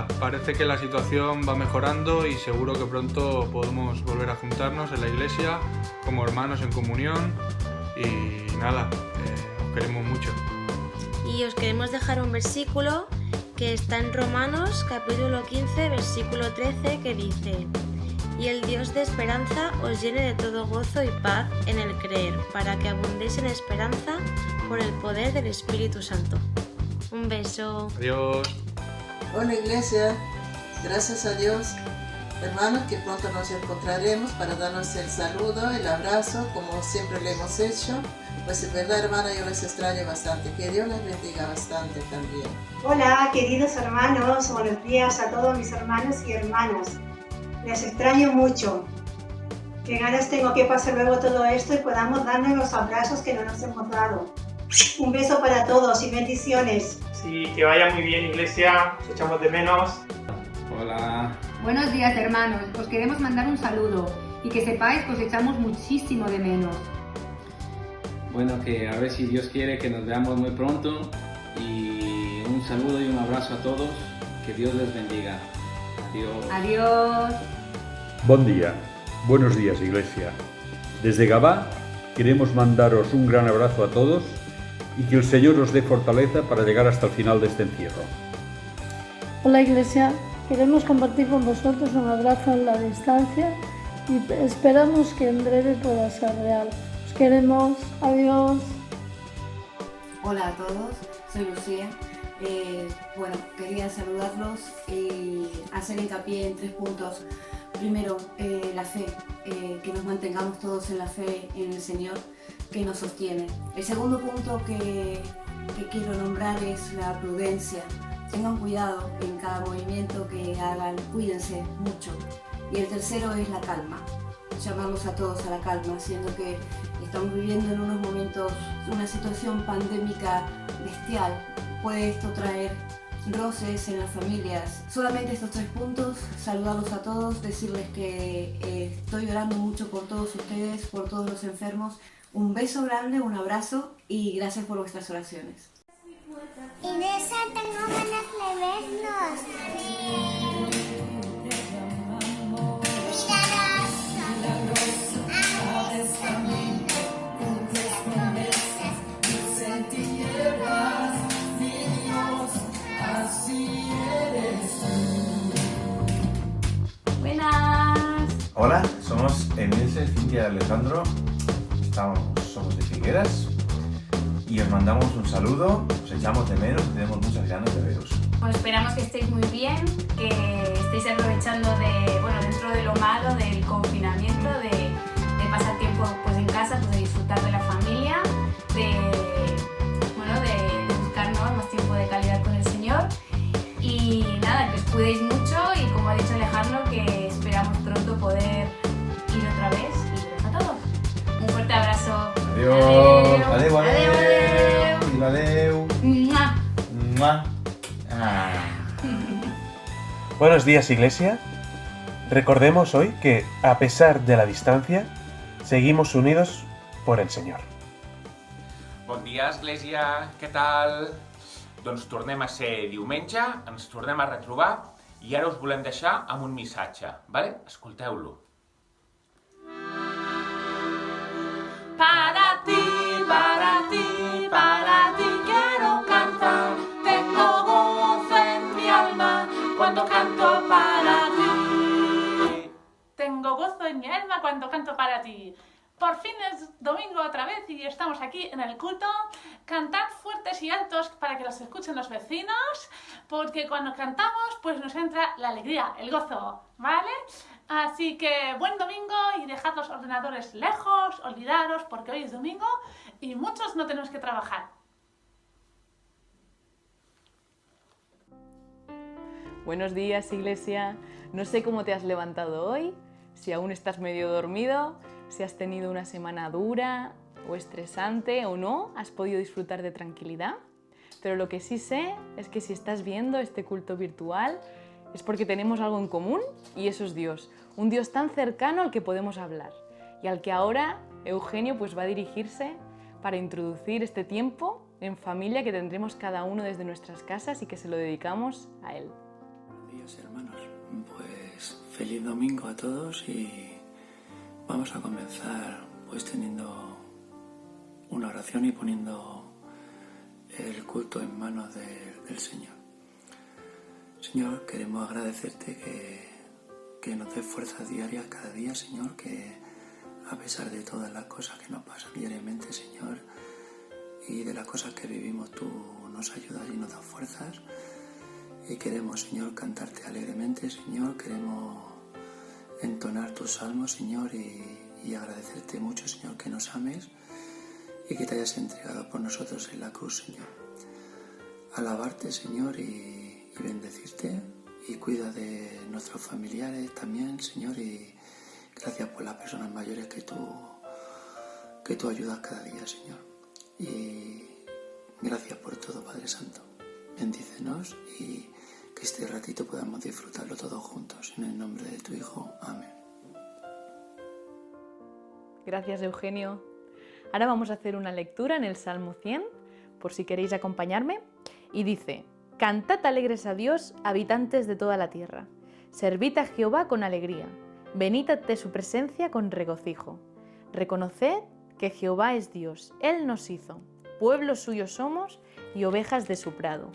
nada, parece que la situación va mejorando y seguro que pronto podemos volver a juntarnos en la iglesia como hermanos en comunión y nada, os queremos mucho. Y os queremos dejar un versículo que está en Romanos capítulo 15 versículo 13 que dice: y el Dios de esperanza os llene de todo gozo y paz en el creer, para que abundéis en esperanza por el poder del Espíritu Santo. Un beso. Adiós. Hola iglesia, gracias a Dios, hermanos, que pronto nos encontraremos para darnos el saludo, el abrazo, como siempre lo hemos hecho. Pues en verdad, hermana, yo les extraño bastante, que Dios les bendiga bastante también. Hola queridos hermanos, buenos días a todos mis hermanos y hermanas. Les extraño mucho. Qué ganas tengo que pase luego todo esto y podamos darnos los abrazos que no nos hemos dado. Un beso para todos y bendiciones. Sí, que vaya muy bien, iglesia, os echamos de menos. Hola. Buenos días, hermanos. Os queremos mandar un saludo y que sepáis que os echamos muchísimo de menos. Bueno, que a ver si Dios quiere que nos veamos muy pronto y un saludo y un abrazo a todos. Que Dios les bendiga. Adiós. Adiós. Buen día, buenos días iglesia. Desde Gabá queremos mandaros un gran abrazo a todos y que el Señor os dé fortaleza para llegar hasta el final de este encierro. Hola iglesia, queremos compartir con vosotros un abrazo en la distancia y esperamos que en breve pueda ser real. Os queremos, adiós. Hola a todos, soy Lucía. Quería saludarlos y hacer hincapié en 3 puntos. Primero, la fe, que nos mantengamos todos en la fe en el Señor, que nos sostiene. El segundo punto que quiero nombrar es la prudencia. Tengan cuidado en cada movimiento que hagan, cuídense mucho. Y el tercero es la calma. Llamarlos a todos a la calma, siendo que estamos viviendo en unos momentos una situación pandémica bestial. Puede esto traer roces en las familias. Solamente estos 3 puntos, saludarlos a todos, decirles que estoy orando mucho por todos ustedes, por todos los enfermos. Un beso grande, un abrazo y gracias por vuestras oraciones. Inesa, tengo ganas de vernos. Hola, somos Emilce, Cintia y Alejandro, somos de Figueras y os mandamos un saludo, os echamos de menos y tenemos muchas ganas de veros. Pues esperamos que estéis muy bien, que estéis aprovechando dentro de lo malo del confinamiento, de pasar tiempo pues, en casa, pues, de disfrutar de la familia, de buscar más tiempo de calidad con el Señor y nada, que os cuidéis mucho y como ha dicho Alejandro, que esperamos pronto poder ir otra vez y veros a todos. Un fuerte abrazo. Adiós. Adeu, adeu. Adeu. ¡Mua! ¡Mua! Buenos días, iglesia. Recordemos hoy que, a pesar de la distancia, seguimos unidos por el Señor. Bon dia, Església, què tal? Doncs tornem a ser diumenge, ens tornem a retrobar i ara us volem deixar amb un missatge, vale? Escolteu-lo. Para ti, para ti, para ti quiero cantar. Tengo gozo en mi alma cuando canto para ti. Tengo gozo en mi alma cuando canto para ti. Por fin es domingo otra vez y estamos aquí en el culto. Cantad fuertes y altos para que los escuchen los vecinos, porque cuando cantamos pues nos entra la alegría, el gozo, ¿vale? Así que buen domingo y dejad los ordenadores lejos, olvidaros porque hoy es domingo y muchos no tenemos que trabajar. Buenos días, iglesia. No sé cómo te has levantado hoy, si aún estás medio dormido, si has tenido una semana dura o estresante o no, has podido disfrutar de tranquilidad. Pero lo que sí sé es que si estás viendo este culto virtual es porque tenemos algo en común y eso es Dios. Un Dios tan cercano al que podemos hablar y al que ahora Eugenio pues va a dirigirse para introducir este tiempo en familia que tendremos cada uno desde nuestras casas y que se lo dedicamos a él. días, hermanos. Pues feliz domingo a todos y vamos a comenzar pues teniendo una oración y poniendo el culto en manos del Señor. Señor, queremos agradecerte que nos des fuerzas diarias cada día, Señor, que a pesar de todas las cosas que nos pasan diariamente, Señor, y de las cosas que vivimos, tú nos ayudas y nos das fuerzas. Y queremos, Señor, cantarte alegremente, Señor, queremos entonar tus salmos, Señor, y agradecerte mucho, Señor, que nos ames y que te hayas entregado por nosotros en la cruz, Señor. Alabarte, Señor, y bendecirte, y cuida de nuestros familiares también, Señor, y gracias por las personas mayores que tú ayudas cada día, Señor. Y gracias por todo, Padre Santo. Bendícenos y que este ratito podamos disfrutarlo todos juntos. En el nombre de tu Hijo. Amén. Gracias, Eugenio. Ahora vamos a hacer una lectura en el Salmo 100, por si queréis acompañarme, y dice: Cantad alegres a Dios, habitantes de toda la tierra. Servid a Jehová con alegría. Venid ante su presencia con regocijo. Reconoced que Jehová es Dios, Él nos hizo. Pueblo suyo somos y ovejas de su prado.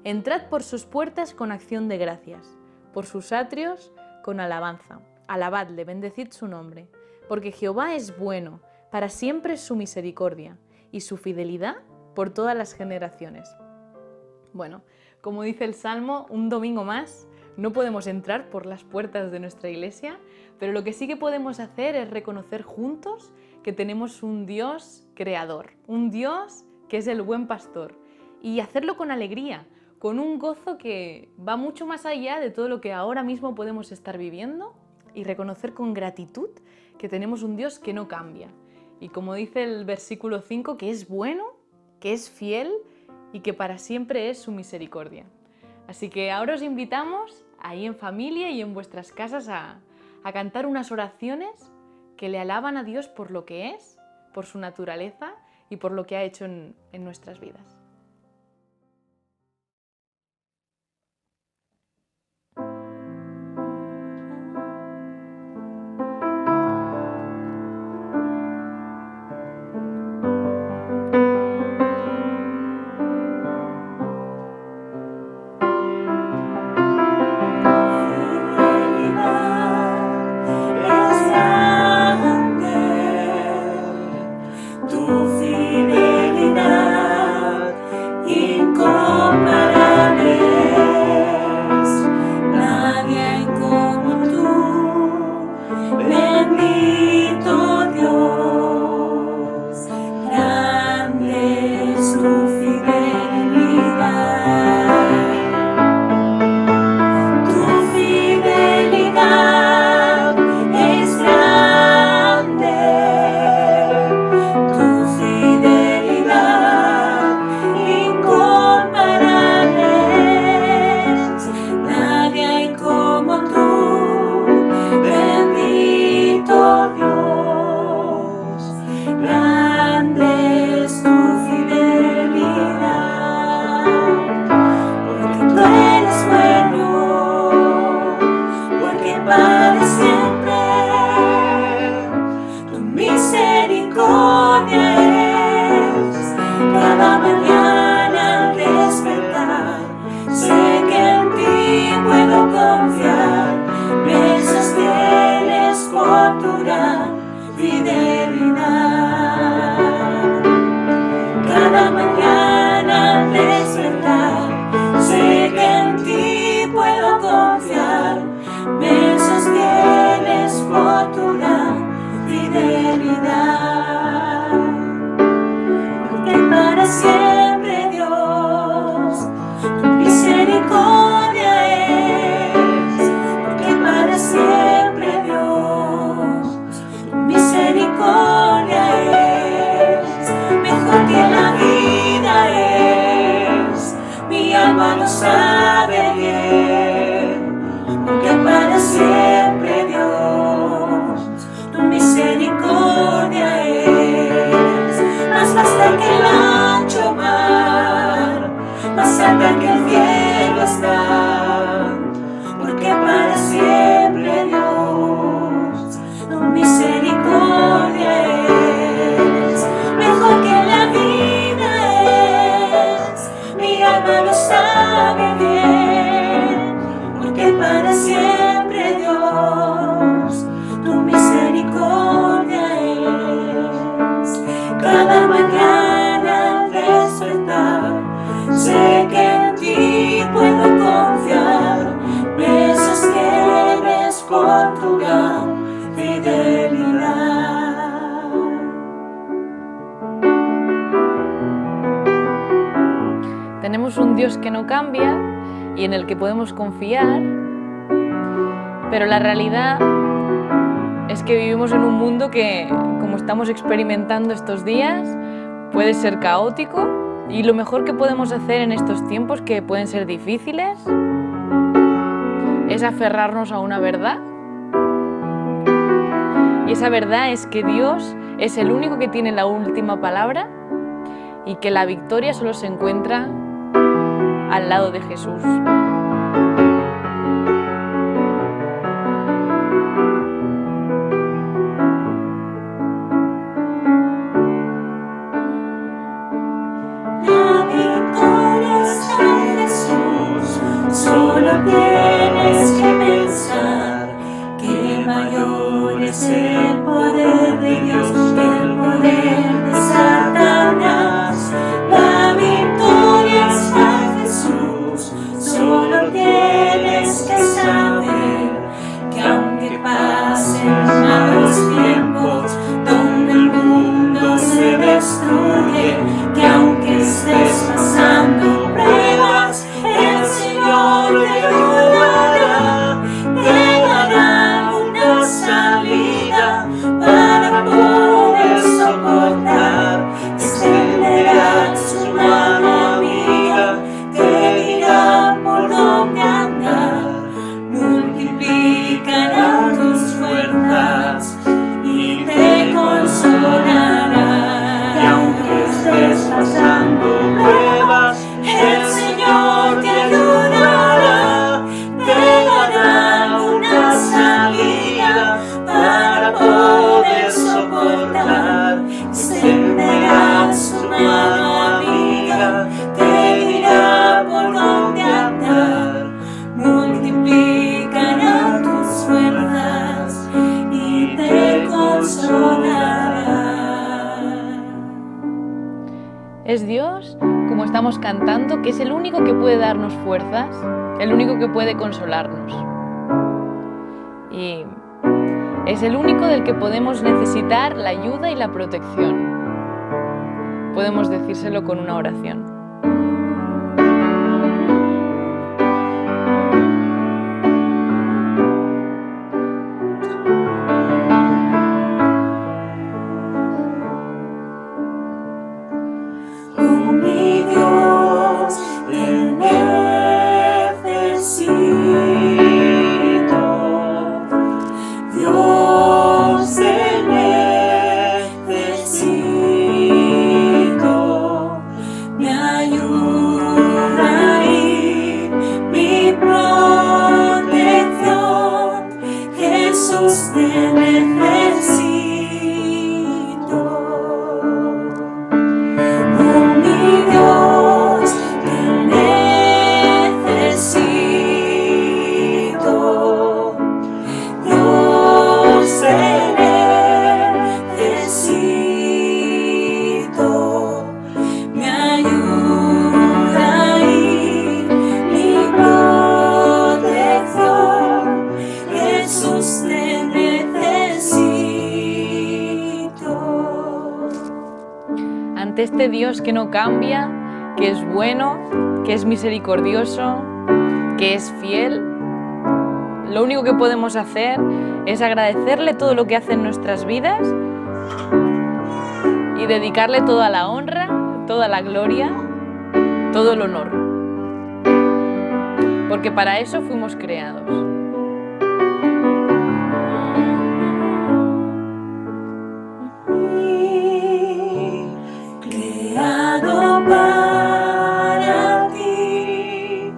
Entrad por sus puertas con acción de gracias, por sus atrios con alabanza. Alabadle, bendecid su nombre, porque Jehová es bueno, para siempre es su misericordia, y su fidelidad por todas las generaciones. Bueno, como dice el Salmo, un domingo más no podemos entrar por las puertas de nuestra iglesia, pero lo que sí que podemos hacer es reconocer juntos que tenemos un Dios creador, un Dios que es el buen pastor, y hacerlo con alegría, con un gozo que va mucho más allá de todo lo que ahora mismo podemos estar viviendo, y reconocer con gratitud que tenemos un Dios que no cambia. Y como dice el versículo 5, que es bueno, que es fiel y que para siempre es su misericordia. Así que ahora os invitamos ahí en familia y en vuestras casas a cantar unas oraciones que le alaban a Dios por lo que es, por su naturaleza y por lo que ha hecho en nuestras vidas. Misericordia es más vasta que el ancho mar. Dios que no cambia y en el que podemos confiar, pero la realidad es que vivimos en un mundo que, como estamos experimentando estos días, puede ser caótico y lo mejor que podemos hacer en estos tiempos, que pueden ser difíciles, es aferrarnos a una verdad. Y esa verdad es que Dios es el único que tiene la última palabra y que la victoria solo se encuentra al lado de Jesús. La victoria está en Jesús, solo tienes que pensar que mayor es el poder de Dios que el poder de Satanás. La victoria está en Jesús, solo tienes que saber que aunque pasen malos tiempos donde el mundo se destruye, que aunque estés pasando pruebas, el Señor te ayudará, te dará una salida para poder soportar, extenderá su mano amiga, te dirá por dónde andar, multiplicará tus fuerzas y te consolará. Y aunque estés pasando pruebas, el Señor te ayudará, te dará una salida para poder soportar, extenderá su mano amiga, te dirá por dónde andar, multiplicará tus fuerzas y te consolará. Es Dios, como estamos cantando, que es el único que puede darnos fuerzas, el único que puede consolarnos. Y es el único del que podemos necesitar la ayuda y la protección. Podemos decírselo con una oración. Mi Dios, te necesito. Dios, te necesito. Me ayuda y mi protección. Jesús, te necesito. Ante este Dios que no cambia, que es bueno, que es misericordioso, que es fiel, lo único que podemos hacer es agradecerle todo lo que hace en nuestras vidas y dedicarle toda la honra, toda la gloria, todo el honor. Porque para eso fuimos creados. Creado para ti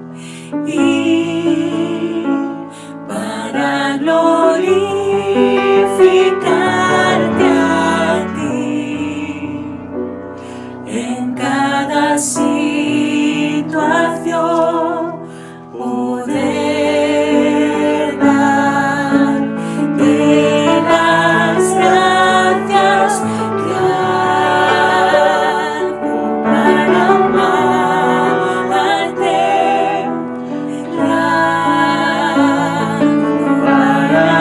y para glorificarte a ti en cada situación, poder darte las gracias que para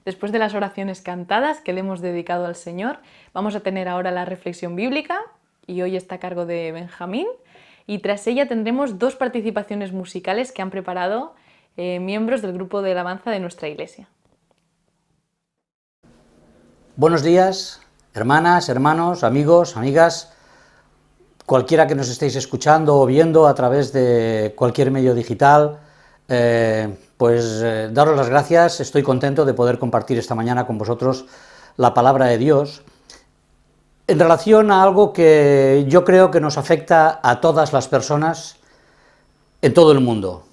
después de las oraciones cantadas que le hemos dedicado al Señor, vamos a tener ahora la reflexión bíblica y hoy está a cargo de Benjamín y tras ella tendremos 2 participaciones musicales que han preparado miembros del grupo de alabanza de nuestra iglesia. Buenos días, hermanas, hermanos, amigos, amigas, cualquiera que nos estéis escuchando o viendo a través de cualquier medio digital, daros las gracias. Estoy contento de poder compartir esta mañana con vosotros la palabra de Dios en relación a algo que yo creo que nos afecta a todas las personas en todo el mundo.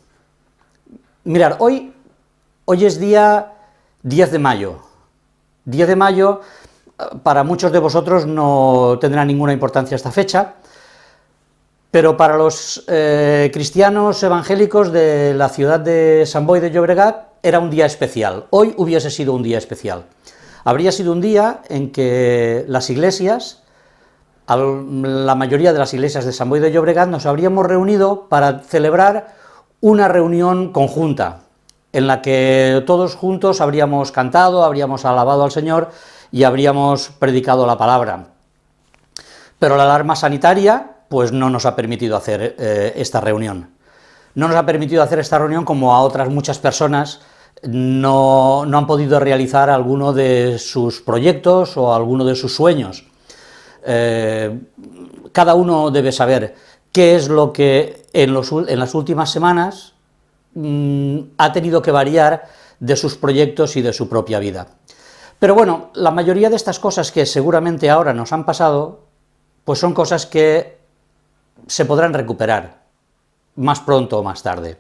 Mirad, hoy es día 10 de mayo. 10 de mayo, para muchos de vosotros no tendrá ninguna importancia esta fecha, pero para los cristianos evangélicos de la ciudad de Sant Boi de Llobregat era un día especial. Hoy hubiese sido un día especial. Habría sido un día en que las iglesias, la mayoría de las iglesias de Sant Boi de Llobregat, nos habríamos reunido para celebrar una reunión conjunta, en la que todos juntos habríamos cantado, habríamos alabado al Señor y habríamos predicado la palabra. Pero la alarma sanitaria pues no nos ha permitido hacer esta reunión. No nos ha permitido hacer esta reunión como a otras muchas personas no han podido realizar alguno de sus proyectos o alguno de sus sueños. Cada uno debe saber qué es lo que en las últimas semanas ha tenido que variar de sus proyectos y de su propia vida. Pero bueno, la mayoría de estas cosas que seguramente ahora nos han pasado, pues son cosas que se podrán recuperar más pronto o más tarde.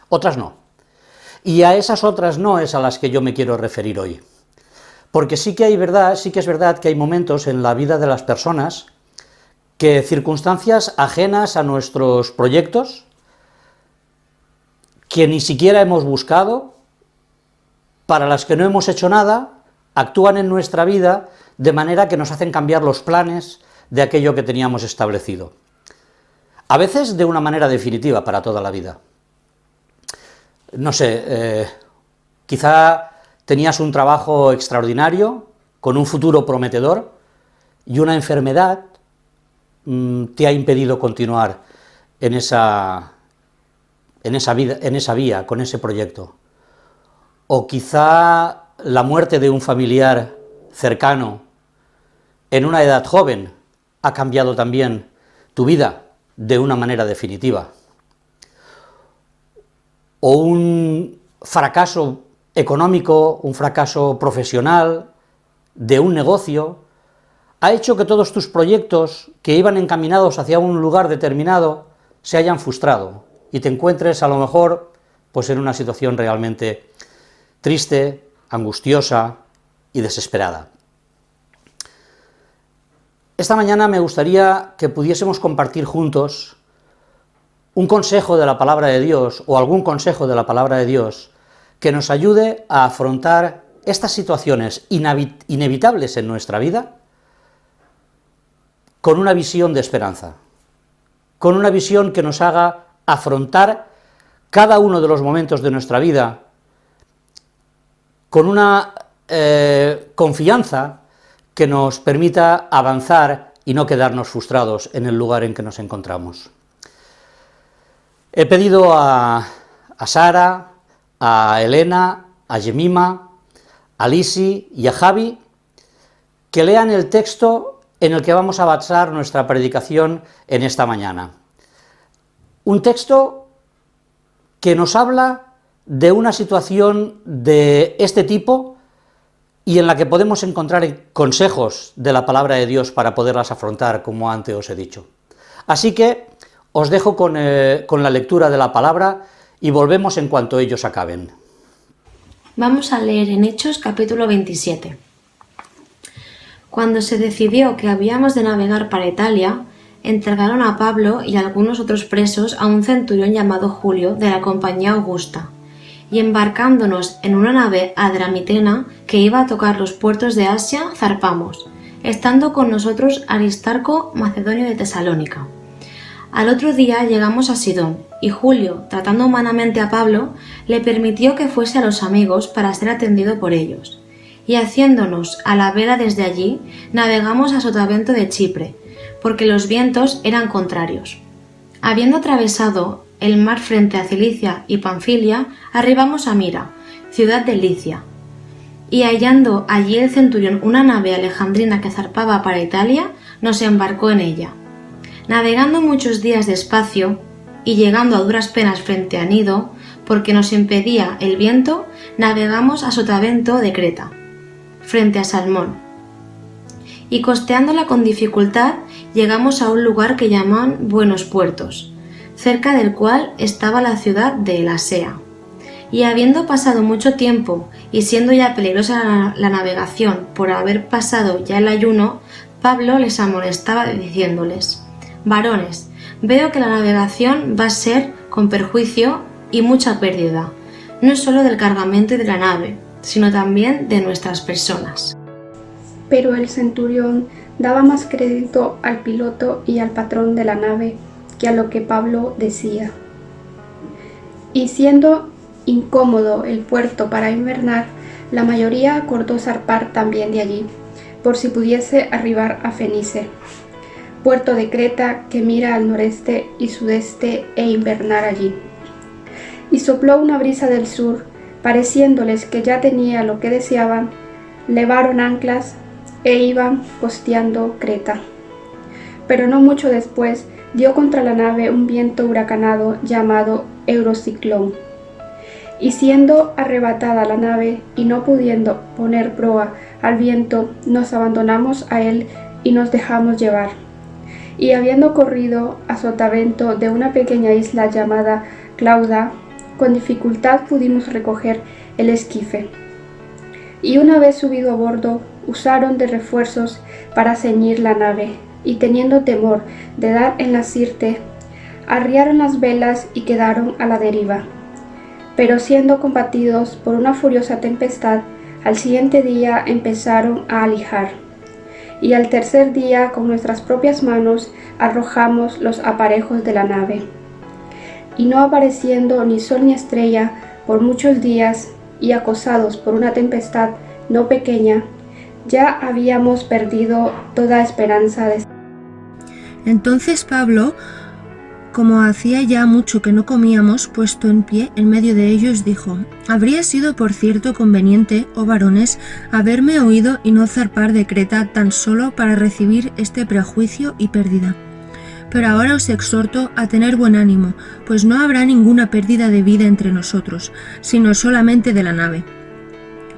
Otras no. Y a esas otras no es a las que yo me quiero referir hoy. Porque sí que es verdad que hay momentos en la vida de las personas que circunstancias ajenas a nuestros proyectos, que ni siquiera hemos buscado, para las que no hemos hecho nada, actúan en nuestra vida de manera que nos hacen cambiar los planes de aquello que teníamos establecido. A veces de una manera definitiva para toda la vida. No sé, quizá tenías un trabajo extraordinario, con un futuro prometedor, y una enfermedad te ha impedido continuar en esa vía, con ese proyecto. O quizá la muerte de un familiar cercano en una edad joven ha cambiado también tu vida de una manera definitiva. O un fracaso económico, un fracaso profesional de un negocio, ha hecho que todos tus proyectos que iban encaminados hacia un lugar determinado se hayan frustrado y te encuentres a lo mejor pues en una situación realmente triste, angustiosa y desesperada. Esta mañana me gustaría que pudiésemos compartir juntos un consejo de la palabra de Dios o algún consejo de la palabra de Dios que nos ayude a afrontar estas situaciones inevitables en nuestra vida con una visión de esperanza, con una visión que nos haga afrontar cada uno de los momentos de nuestra vida con una confianza que nos permita avanzar y no quedarnos frustrados en el lugar en que nos encontramos. He pedido a Sara, a Elena, a Jemima, a Lisi y a Javi que lean el texto en el que vamos a basar nuestra predicación en esta mañana. Un texto que nos habla de una situación de este tipo y en la que podemos encontrar consejos de la palabra de Dios para poderlas afrontar, como antes os he dicho. Así que os dejo con la lectura de la palabra y volvemos en cuanto ellos acaben. Vamos a leer en Hechos capítulo 27. Cuando se decidió que habíamos de navegar para Italia, entregaron a Pablo y a algunos otros presos a un centurión llamado Julio de la compañía Augusta, y embarcándonos en una nave adramitena que iba a tocar los puertos de Asia, zarpamos, estando con nosotros Aristarco, macedonio de Tesalónica. Al otro día llegamos a Sidón, y Julio, tratando humanamente a Pablo, le permitió que fuese a los amigos para ser atendido por ellos. y haciéndonos a la vela desde allí, navegamos a sotavento de Chipre, porque los vientos eran contrarios. Habiendo atravesado el mar frente a Cilicia y Panfilia, arribamos a Mira, ciudad de Licia. Y hallando allí el centurión una nave alejandrina que zarpaba para Italia, nos embarcó en ella. Navegando muchos días despacio y llegando a duras penas frente a Nido, porque nos impedía el viento, navegamos a sotavento de Creta, frente a Salmón. Y costeándola con dificultad, llegamos a un lugar que llaman Buenos Puertos, cerca del cual estaba la ciudad de Elasea. Y habiendo pasado mucho tiempo y siendo ya peligrosa la navegación por haber pasado ya el ayuno, Pablo les amonestaba diciéndoles: varones, veo que la navegación va a ser con perjuicio y mucha pérdida, no solo del cargamento y de la nave, sino también de nuestras personas. Pero el centurión daba más crédito al piloto y al patrón de la nave que a lo que Pablo decía. Y siendo incómodo el puerto para invernar, la mayoría acordó zarpar también de allí, por si pudiese arribar a Fenice, puerto de Creta que mira al noreste y sudeste, e invernar allí. Y sopló una brisa del sur, pareciéndoles que ya tenía lo que deseaban, levaron anclas e iban costeando Creta. Pero no mucho después dio contra la nave un viento huracanado llamado Eurociclón. Y siendo arrebatada la nave y no pudiendo poner proa al viento, nos abandonamos a él y nos dejamos llevar. Y habiendo corrido a sotavento de una pequeña isla llamada Clauda, con dificultad pudimos recoger el esquife. Y una vez subido a bordo, usaron de refuerzos para ceñir la nave, y teniendo temor de dar en la sirte, arriaron las velas y quedaron a la deriva. Pero siendo combatidos por una furiosa tempestad, al siguiente día empezaron a alijar. Y al tercer día con nuestras propias manos arrojamos los aparejos de la nave. Y no apareciendo ni sol ni estrella por muchos días, y acosados por una tempestad no pequeña, ya habíamos perdido toda esperanza de... Entonces Pablo, como hacía ya mucho que no comíamos, puesto en pie en medio de ellos, dijo: habría sido por cierto conveniente, oh varones, haberme oído y no zarpar de Creta tan solo para recibir este prejuicio y pérdida. Pero ahora os exhorto a tener buen ánimo, pues no habrá ninguna pérdida de vida entre nosotros, sino solamente de la nave.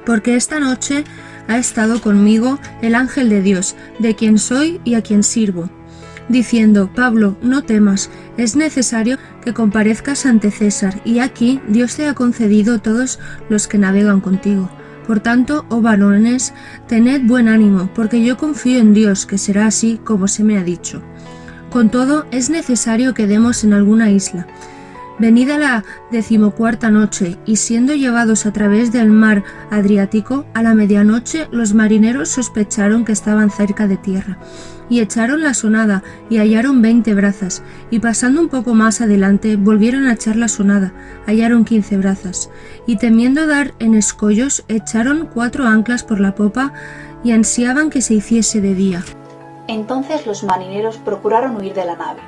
Porque esta noche ha estado conmigo el ángel de Dios, de quien soy y a quien sirvo, diciendo: Pablo, no temas, es necesario que comparezcas ante César, y aquí Dios te ha concedido todos los que navegan contigo. Por tanto, oh varones, tened buen ánimo, porque yo confío en Dios, que será así como se me ha dicho. Con todo, es necesario que demos en alguna isla. Venida la 14ª noche, y siendo llevados a través del mar Adriático, a la medianoche los marineros sospecharon que estaban cerca de tierra, y echaron la sonada, y hallaron 20 brazas, y pasando un poco más adelante volvieron a echar la sonada, hallaron 15 brazas, y temiendo dar en escollos, echaron 4 anclas por la popa, y ansiaban que se hiciese de día. Entonces los marineros procuraron huir de la nave,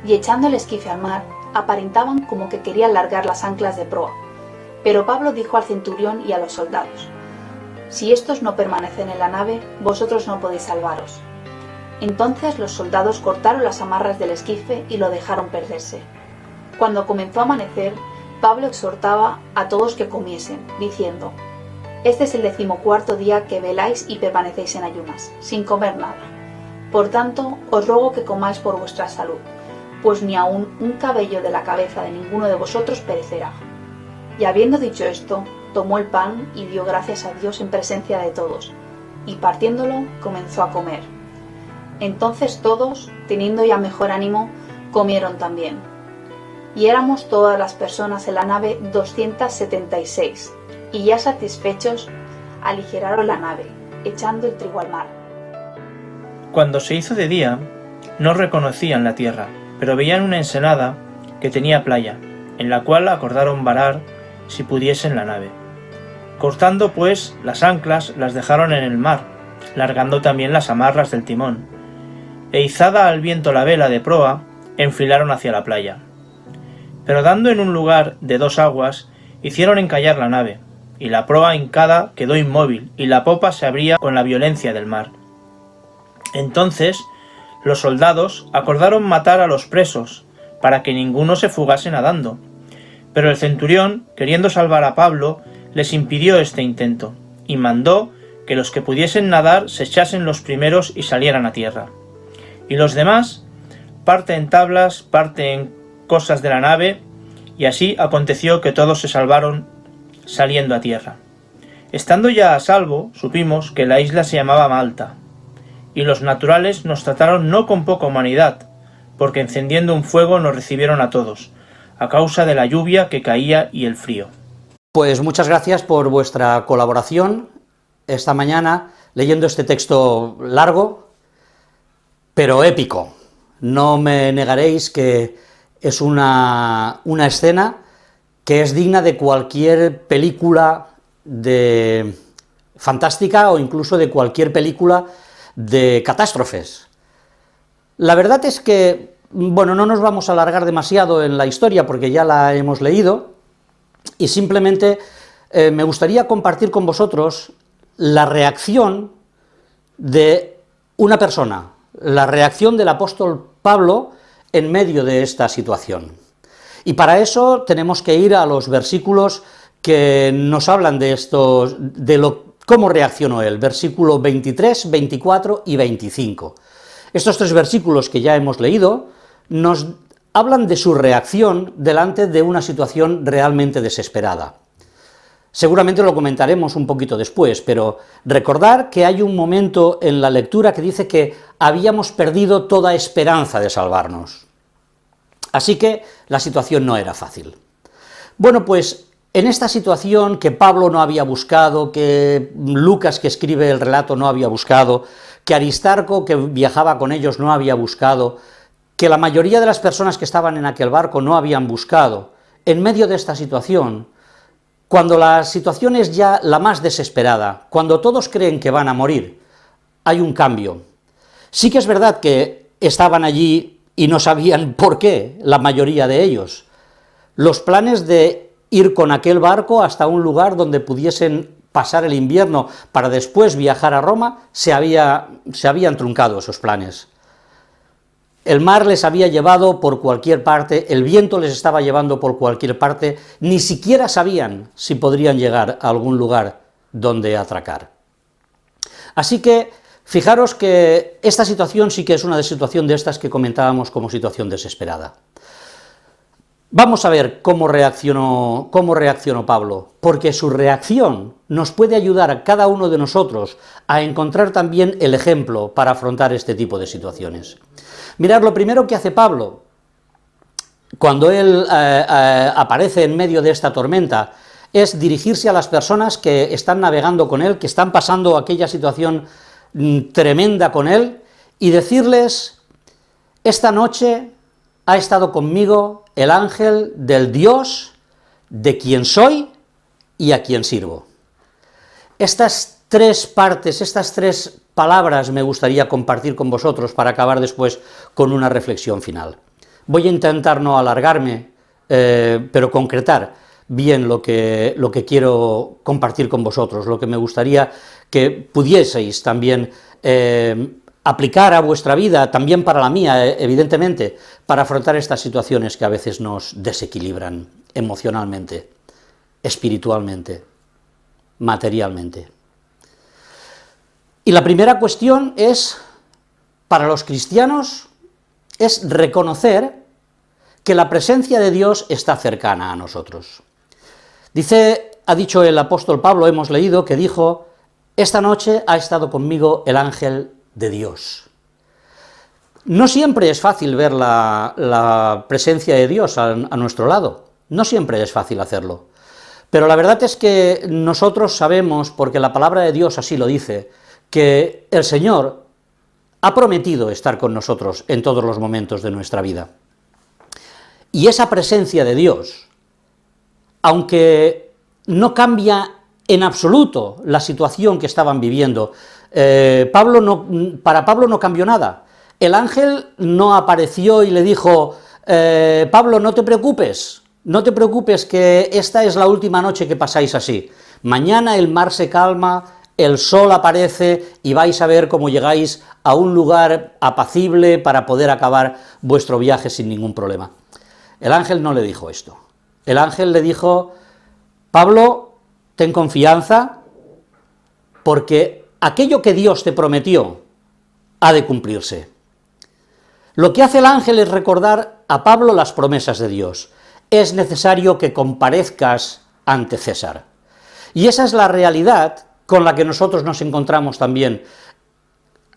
y echando el esquife al mar, aparentaban como que querían largar las anclas de proa. Pero Pablo dijo al centurión y a los soldados: si estos no permanecen en la nave, vosotros no podéis salvaros. Entonces los soldados cortaron las amarras del esquife y lo dejaron perderse. Cuando comenzó a amanecer, Pablo exhortaba a todos que comiesen, diciendo: este es el 14º día que veláis y permanecéis en ayunas, sin comer nada. Por tanto, os ruego que comáis por vuestra salud, pues ni aun un cabello de la cabeza de ninguno de vosotros perecerá. Y habiendo dicho esto, tomó el pan y dio gracias a Dios en presencia de todos, y partiéndolo comenzó a comer. Entonces todos, teniendo ya mejor ánimo, comieron también. Y éramos todas las personas en la nave 276, y ya satisfechos, aligeraron la nave, echando el trigo al mar. Cuando se hizo de día, no reconocían la tierra, pero veían una ensenada que tenía playa, en la cual acordaron varar si pudiesen la nave. Cortando pues las anclas, las dejaron en el mar, largando también las amarras del timón. E izada al viento la vela de proa, enfilaron hacia la playa. Pero dando en un lugar de 2 aguas, hicieron encallar la nave, y la proa hincada quedó inmóvil, y la popa se abría con la violencia del mar. Entonces los soldados acordaron matar a los presos, para que ninguno se fugase nadando. Pero el centurión, queriendo salvar a Pablo, les impidió este intento, y mandó que los que pudiesen nadar se echasen los primeros y salieran a tierra. Y los demás, parte en tablas, parte en cosas de la nave, y así aconteció que todos se salvaron saliendo a tierra. Estando ya a salvo, supimos que la isla se llamaba Malta, y los naturales nos trataron no con poca humanidad, porque encendiendo un fuego nos recibieron a todos, a causa de la lluvia que caía y el frío. Pues muchas gracias por vuestra colaboración esta mañana leyendo este texto largo, pero épico. No me negaréis que es una escena que es digna de cualquier película fantástica o incluso de cualquier película de catástrofes. La verdad es que, bueno, no nos vamos a alargar demasiado en la historia porque ya la hemos leído, y simplemente me gustaría compartir con vosotros la reacción de una persona, la reacción del apóstol Pablo en medio de esta situación. Y para eso tenemos que ir a los versículos que nos hablan de esto, cómo reaccionó él, versículo 23, 24 y 25. Estos 3 versículos que ya hemos leído nos hablan de su reacción delante de una situación realmente desesperada. Seguramente lo comentaremos un poquito después, pero recordar que hay un momento en la lectura que dice que habíamos perdido toda esperanza de salvarnos. Así que la situación no era fácil. Bueno, pues en esta situación que Pablo no había buscado, que Lucas, que escribe el relato, no había buscado, que Aristarco, que viajaba con ellos, no había buscado, que la mayoría de las personas que estaban en aquel barco no habían buscado, en medio de esta situación, cuando la situación es ya la más desesperada, cuando todos creen que van a morir, hay un cambio. Sí que es verdad que estaban allí y no sabían por qué, la mayoría de ellos. Los planes de ir con aquel barco hasta un lugar donde pudiesen pasar el invierno para después viajar a Roma, se habían truncado esos planes. El mar les había llevado por cualquier parte, el viento les estaba llevando por cualquier parte, ni siquiera sabían si podrían llegar a algún lugar donde atracar. Así que, fijaros que esta situación sí que es una situación de estas que comentábamos como situación desesperada. Vamos a ver cómo reaccionó Pablo, porque su reacción nos puede ayudar a cada uno de nosotros a encontrar también el ejemplo para afrontar este tipo de situaciones. Mirad, lo primero que hace Pablo, cuando él aparece en medio de esta tormenta, es dirigirse a las personas que están navegando con él, que están pasando aquella situación tremenda con él, y decirles: esta noche ha estado conmigo el ángel del Dios de quien soy y a quien sirvo. Estas 3 partes, estas 3 palabras me gustaría compartir con vosotros para acabar después con una reflexión final. Voy a intentar no alargarme, pero concretar bien lo que quiero compartir con vosotros, lo que me gustaría que pudieseis también aplicar a vuestra vida, también para la mía, evidentemente, para afrontar estas situaciones que a veces nos desequilibran emocionalmente, espiritualmente, materialmente. Y la primera cuestión es, para los cristianos, es reconocer que la presencia de Dios está cercana a nosotros. Ha dicho el apóstol Pablo, hemos leído, que dijo: esta noche ha estado conmigo el ángel de Dios. No siempre es fácil ver la presencia de Dios a nuestro lado, no siempre es fácil hacerlo, pero la verdad es que nosotros sabemos, porque la palabra de Dios así lo dice, que el Señor ha prometido estar con nosotros en todos los momentos de nuestra vida. Y esa presencia de Dios, aunque no cambia en absoluto la situación que estaban viviendo. Para Pablo no cambió nada. El ángel no apareció y le dijo, Pablo, no te preocupes que esta es la última noche que pasáis así. Mañana el mar se calma, el sol aparece y vais a ver cómo llegáis a un lugar apacible para poder acabar vuestro viaje sin ningún problema. El ángel no le dijo esto. El ángel le dijo, Pablo, ten confianza, porque aquello que Dios te prometió ha de cumplirse. Lo que hace el ángel es recordar a Pablo las promesas de Dios. Es necesario que comparezcas ante César. Y esa es la realidad con la que nosotros nos encontramos también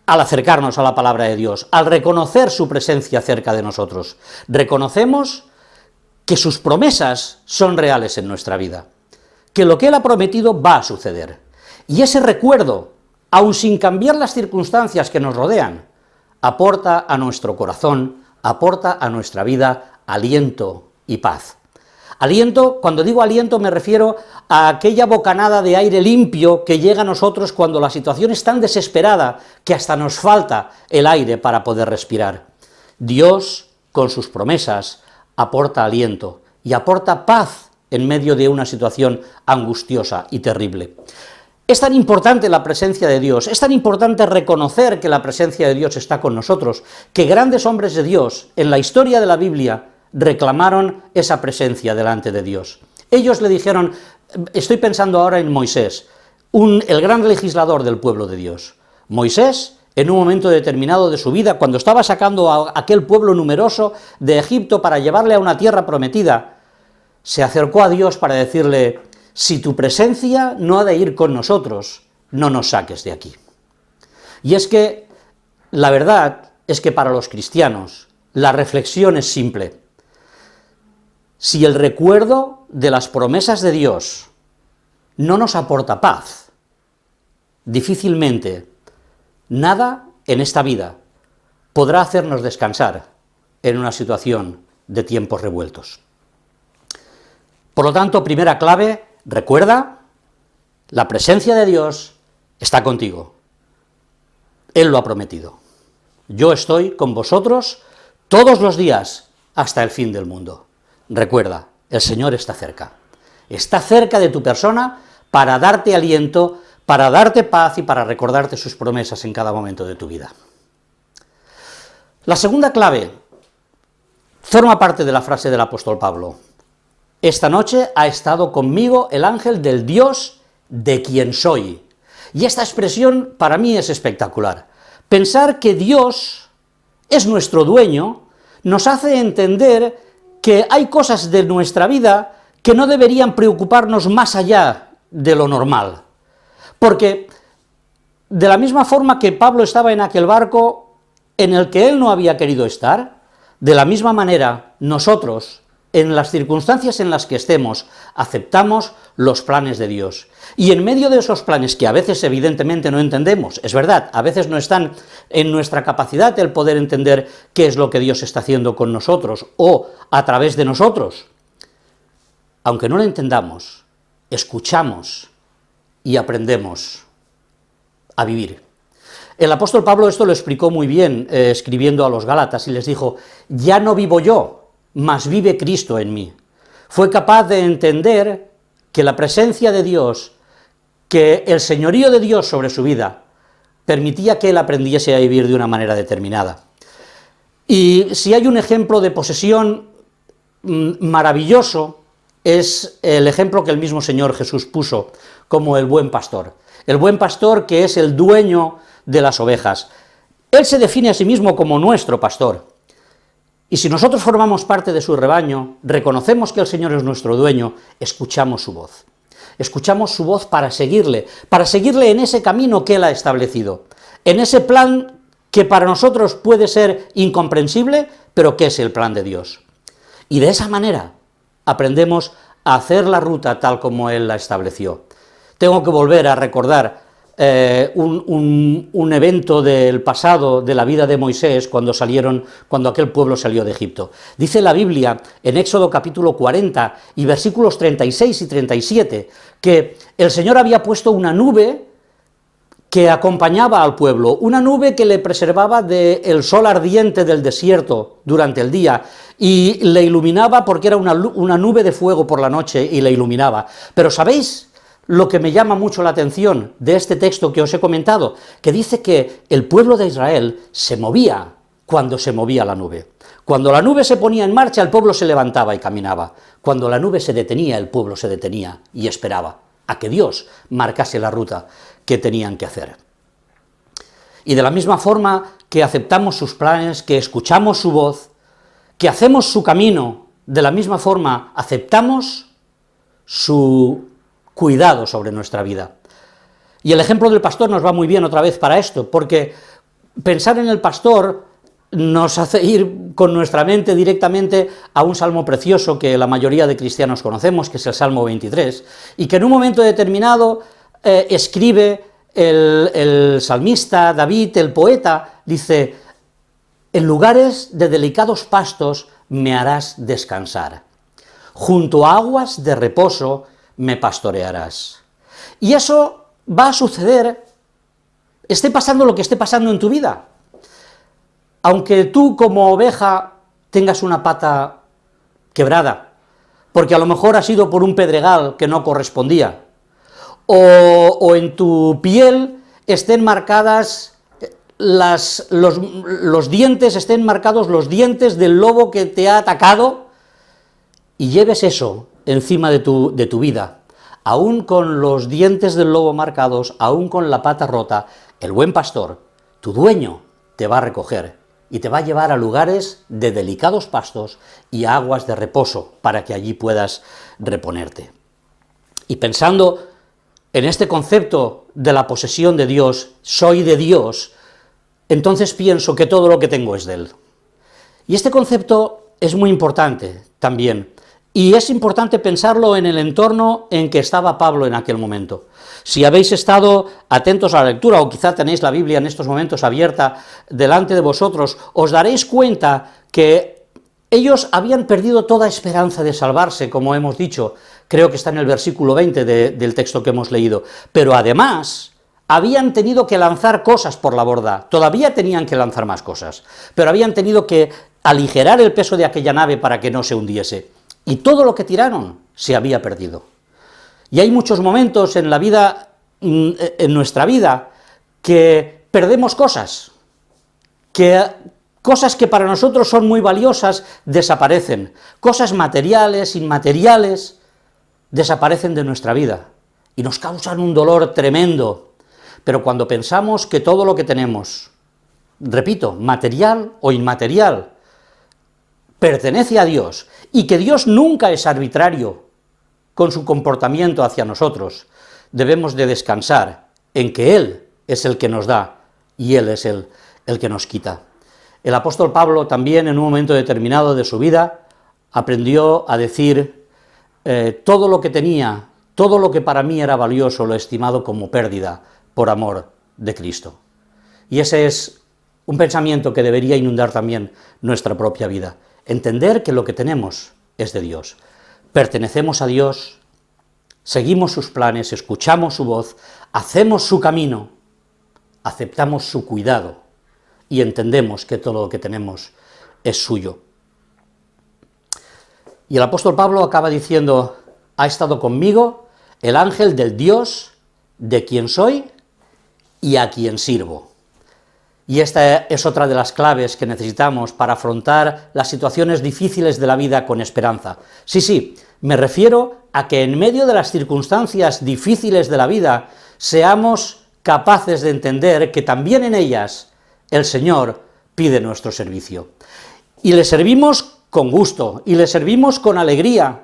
al acercarnos a la palabra de Dios, al reconocer su presencia cerca de nosotros. Reconocemos que sus promesas son reales en nuestra vida, que lo que Él ha prometido va a suceder. Y ese recuerdo, aun sin cambiar las circunstancias que nos rodean, aporta a nuestro corazón, aporta a nuestra vida aliento y paz. Aliento, cuando digo aliento me refiero a aquella bocanada de aire limpio que llega a nosotros cuando la situación es tan desesperada que hasta nos falta el aire para poder respirar. Dios, con sus promesas, aporta aliento y aporta paz en medio de una situación angustiosa y terrible. Es tan importante la presencia de Dios, es tan importante reconocer que la presencia de Dios está con nosotros, que grandes hombres de Dios en la historia de la Biblia reclamaron esa presencia delante de Dios. Ellos le dijeron, estoy pensando ahora en Moisés, el gran legislador del pueblo de Dios. Moisés, en un momento determinado de su vida, cuando estaba sacando a aquel pueblo numeroso de Egipto para llevarle a una tierra prometida, se acercó a Dios para decirle, si tu presencia no ha de ir con nosotros, no nos saques de aquí. Y es que la verdad es que para los cristianos la reflexión es simple. Si el recuerdo de las promesas de Dios no nos aporta paz, difícilmente nada en esta vida podrá hacernos descansar en una situación de tiempos revueltos. Por lo tanto, primera clave, recuerda, la presencia de Dios está contigo. Él lo ha prometido. Yo estoy con vosotros todos los días hasta el fin del mundo. Recuerda, el Señor está cerca de tu persona para darte aliento, para darte paz y para recordarte sus promesas en cada momento de tu vida. La segunda clave forma parte de la frase del apóstol Pablo. Esta noche ha estado conmigo el ángel del Dios de quien soy. Y esta expresión para mí es espectacular. Pensar que Dios es nuestro dueño nos hace entender que hay cosas de nuestra vida que no deberían preocuparnos más allá de lo normal. Porque de la misma forma que Pablo estaba en aquel barco en el que él no había querido estar, de la misma manera nosotros, en las circunstancias en las que estemos, aceptamos los planes de Dios. Y en medio de esos planes que a veces evidentemente no entendemos, es verdad, a veces no están en nuestra capacidad el poder entender qué es lo que Dios está haciendo con nosotros o a través de nosotros. Aunque no lo entendamos, escuchamos y aprendemos a vivir. El apóstol Pablo esto lo explicó muy bien escribiendo a los Gálatas y les dijo, ya no vivo yo, mas vive Cristo en mí. Fue capaz de entender que la presencia de Dios, que el señorío de Dios sobre su vida, permitía que él aprendiese a vivir de una manera determinada. Y si hay un ejemplo de posesión maravilloso, es el ejemplo que el mismo Señor Jesús puso como el buen pastor. El buen pastor que es el dueño de las ovejas. Él se define a sí mismo como nuestro pastor. Y si nosotros formamos parte de su rebaño, reconocemos que el Señor es nuestro dueño, escuchamos su voz. Escuchamos su voz para seguirle en ese camino que Él ha establecido, en ese plan que para nosotros puede ser incomprensible, pero que es el plan de Dios. Y de esa manera aprendemos a hacer la ruta tal como Él la estableció. Tengo que volver a recordar un evento del pasado de la vida de Moisés cuando aquel pueblo salió de Egipto. Dice la Biblia en Éxodo capítulo 40 y versículos 36 y 37 que el Señor había puesto una nube que acompañaba al pueblo, una nube que le preservaba del sol ardiente del desierto durante el día y le iluminaba porque era una nube de fuego por la noche y le iluminaba. Pero ¿sabéis lo que me llama mucho la atención de este texto que os he comentado? Que dice que el pueblo de Israel se movía cuando se movía la nube. Cuando la nube se ponía en marcha, el pueblo se levantaba y caminaba. Cuando la nube se detenía, el pueblo se detenía y esperaba a que Dios marcase la ruta que tenían que hacer. Y de la misma forma que aceptamos sus planes, que escuchamos su voz, que hacemos su camino, de la misma forma aceptamos su cuidado sobre nuestra vida. Y el ejemplo del pastor nos va muy bien otra vez para esto, porque pensar en el pastor nos hace ir con nuestra mente directamente a un salmo precioso que la mayoría de cristianos conocemos, que es el Salmo 23, y que en un momento determinado escribe el salmista David, el poeta, dice: en lugares de delicados pastos me harás descansar, junto a aguas de reposo me pastorearás. Y eso va a suceder, esté pasando lo que esté pasando en tu vida. Aunque tú como oveja tengas una pata quebrada, porque a lo mejor ha sido por un pedregal que no correspondía, o en tu piel estén marcadas los dientes, estén marcados los dientes del lobo que te ha atacado, y lleves eso encima de tu vida, aún con los dientes del lobo marcados, aún con la pata rota, el buen pastor, tu dueño, te va a recoger y te va a llevar a lugares de delicados pastos y a aguas de reposo para que allí puedas reponerte. Y pensando en este concepto de la posesión de Dios, soy de Dios, entonces pienso que todo lo que tengo es de Él. Y este concepto es muy importante también, y es importante pensarlo en el entorno en que estaba Pablo en aquel momento. Si habéis estado atentos a la lectura, o quizá tenéis la Biblia en estos momentos abierta delante de vosotros, os daréis cuenta que ellos habían perdido toda esperanza de salvarse, como hemos dicho, creo que está en el versículo 20 del texto que hemos leído, pero además habían tenido que lanzar cosas por la borda, todavía tenían que lanzar más cosas, pero habían tenido que aligerar el peso de aquella nave para que no se hundiese, y todo lo que tiraron se había perdido. Y hay muchos momentos en la vida, en nuestra vida, que perdemos cosas, cosas que para nosotros son muy valiosas desaparecen, cosas materiales, inmateriales, desaparecen de nuestra vida y nos causan un dolor tremendo. Pero cuando pensamos que todo lo que tenemos, repito, material o inmaterial, pertenece a Dios y que Dios nunca es arbitrario con su comportamiento hacia nosotros, debemos de descansar en que Él es el que nos da y Él es el que nos quita. El apóstol Pablo también en un momento determinado de su vida aprendió a decir: todo lo que tenía, todo lo que para mí era valioso, lo he estimado como pérdida por amor de Cristo. Y ese es un pensamiento que debería inundar también nuestra propia vida. Entender que lo que tenemos es de Dios. Pertenecemos a Dios, seguimos sus planes, escuchamos su voz, hacemos su camino, aceptamos su cuidado y entendemos que todo lo que tenemos es suyo. Y el apóstol Pablo acaba diciendo: ha estado conmigo el ángel del Dios de quien soy y a quien sirvo. Y esta es otra de las claves que necesitamos para afrontar las situaciones difíciles de la vida con esperanza. Sí, me refiero a que en medio de las circunstancias difíciles de la vida seamos capaces de entender que también en ellas el Señor pide nuestro servicio. Y le servimos con gusto, y le servimos con alegría,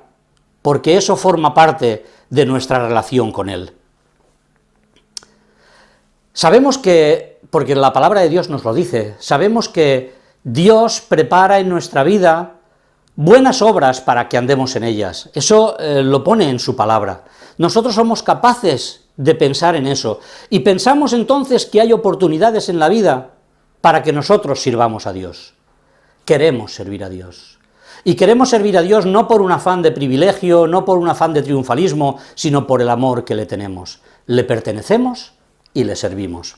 porque eso forma parte de nuestra relación con Él. Sabemos que, porque la palabra de Dios nos lo dice, sabemos que Dios prepara en nuestra vida buenas obras para que andemos en ellas. Eso lo pone en su palabra. Nosotros somos capaces de pensar en eso. Y pensamos entonces que hay oportunidades en la vida para que nosotros sirvamos a Dios. Queremos servir a Dios. Y queremos servir a Dios no por un afán de privilegio, no por un afán de triunfalismo, sino por el amor que le tenemos. Le pertenecemos y le servimos.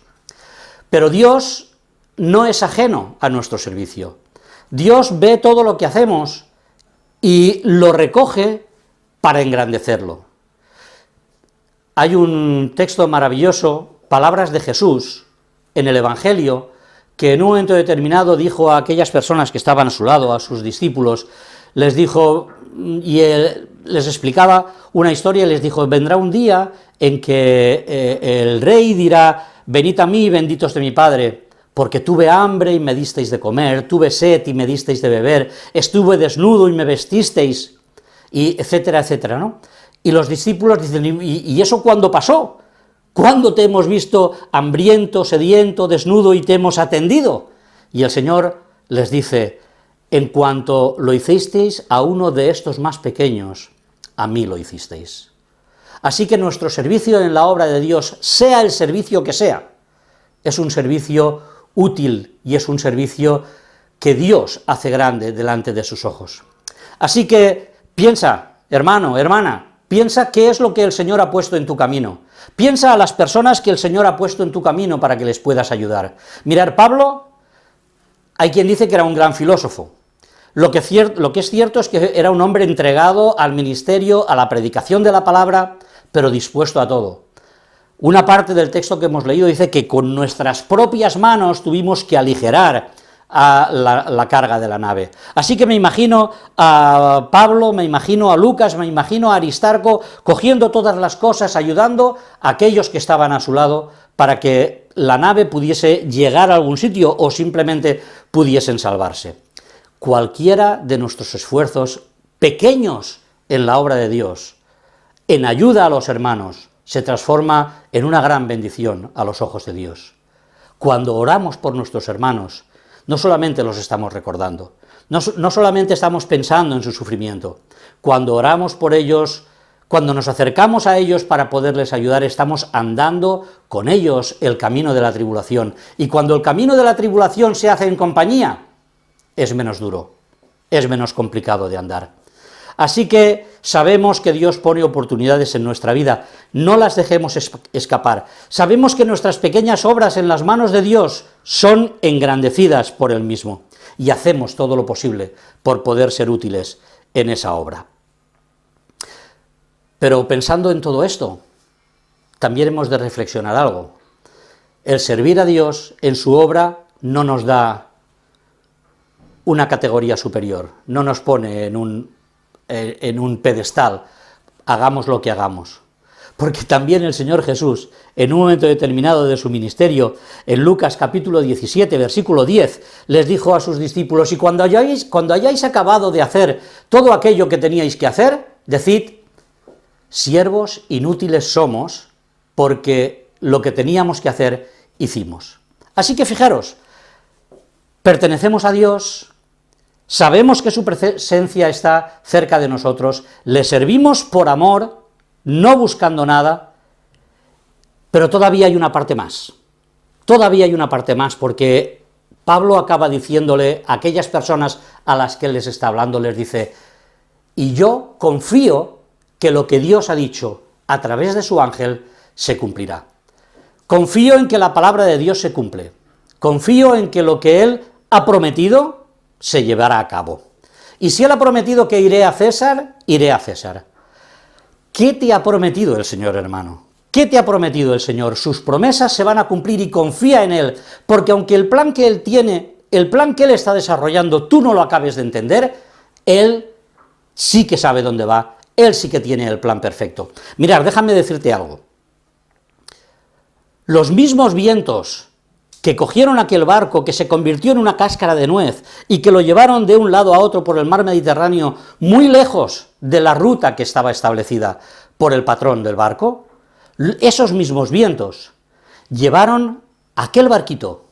Pero Dios no es ajeno a nuestro servicio. Dios ve todo lo que hacemos y lo recoge para engrandecerlo. Hay un texto maravilloso, palabras de Jesús, en el Evangelio, que en un momento determinado dijo a aquellas personas que estaban a su lado, a sus discípulos, les dijo, y él les explicaba una historia, y les dijo, vendrá un día en que el rey dirá, venid a mí, benditos de mi Padre, porque tuve hambre y me disteis de comer, tuve sed y me disteis de beber, estuve desnudo y me vestisteis, y etcétera, etcétera, ¿no? Y los discípulos dicen, ¿y eso cuándo pasó? ¿Cuándo te hemos visto hambriento, sediento, desnudo y te hemos atendido? Y el Señor les dice, en cuanto lo hicisteis a uno de estos más pequeños, a mí lo hicisteis. Así que nuestro servicio en la obra de Dios, sea el servicio que sea, es un servicio útil y es un servicio que Dios hace grande delante de sus ojos. Así que piensa, hermano, hermana, piensa qué es lo que el Señor ha puesto en tu camino. Piensa a las personas que el Señor ha puesto en tu camino para que les puedas ayudar. Mirad, Pablo, hay quien dice que era un gran filósofo. Lo que es cierto es que era un hombre entregado al ministerio, a la predicación de la palabra, pero dispuesto a todo. Una parte del texto que hemos leído dice que con nuestras propias manos tuvimos que aligerar a la carga de la nave. Así que me imagino a Pablo, me imagino a Lucas, me imagino a Aristarco cogiendo todas las cosas, ayudando a aquellos que estaban a su lado para que la nave pudiese llegar a algún sitio o simplemente pudiesen salvarse. Cualquiera de nuestros esfuerzos pequeños en la obra de Dios, en ayuda a los hermanos, se transforma en una gran bendición a los ojos de Dios. Cuando oramos por nuestros hermanos, no solamente los estamos recordando, no solamente estamos pensando en su sufrimiento, cuando oramos por ellos, cuando nos acercamos a ellos para poderles ayudar, estamos andando con ellos el camino de la tribulación, y cuando el camino de la tribulación se hace en compañía, es menos duro, es menos complicado de andar. Así que sabemos que Dios pone oportunidades en nuestra vida, no las dejemos escapar. Sabemos que nuestras pequeñas obras en las manos de Dios son engrandecidas por Él mismo, y hacemos todo lo posible por poder ser útiles en esa obra. Pero pensando en todo esto, también hemos de reflexionar algo. El servir a Dios en su obra no nos da una categoría superior, no nos pone en un pedestal, hagamos lo que hagamos. Porque también el Señor Jesús, en un momento determinado de su ministerio, en Lucas capítulo 17, versículo 10, les dijo a sus discípulos, y cuando hayáis acabado de hacer todo aquello que teníais que hacer, decid, siervos inútiles somos, porque lo que teníamos que hacer, hicimos. Así que fijaros, pertenecemos a Dios, sabemos que su presencia está cerca de nosotros, le servimos por amor, no buscando nada, pero todavía hay una parte más. Todavía hay una parte más, porque Pablo acaba diciéndole a aquellas personas a las que él les está hablando, les dice, y yo confío que lo que Dios ha dicho a través de su ángel se cumplirá. Confío en que la palabra de Dios se cumple. Confío en que lo que él ha prometido se llevará a cabo. Y si él ha prometido que iré a César, iré a César. ¿Qué te ha prometido el Señor, hermano? ¿Qué te ha prometido el Señor? Sus promesas se van a cumplir y confía en Él, porque aunque el plan que Él tiene, el plan que Él está desarrollando, tú no lo acabes de entender, Él sí que sabe dónde va, Él sí que tiene el plan perfecto. Mirad, déjame decirte algo. Los mismos vientos que cogieron aquel barco, que se convirtió en una cáscara de nuez, y que lo llevaron de un lado a otro por el mar Mediterráneo, muy lejos de la ruta que estaba establecida por el patrón del barco, esos mismos vientos llevaron aquel barquito.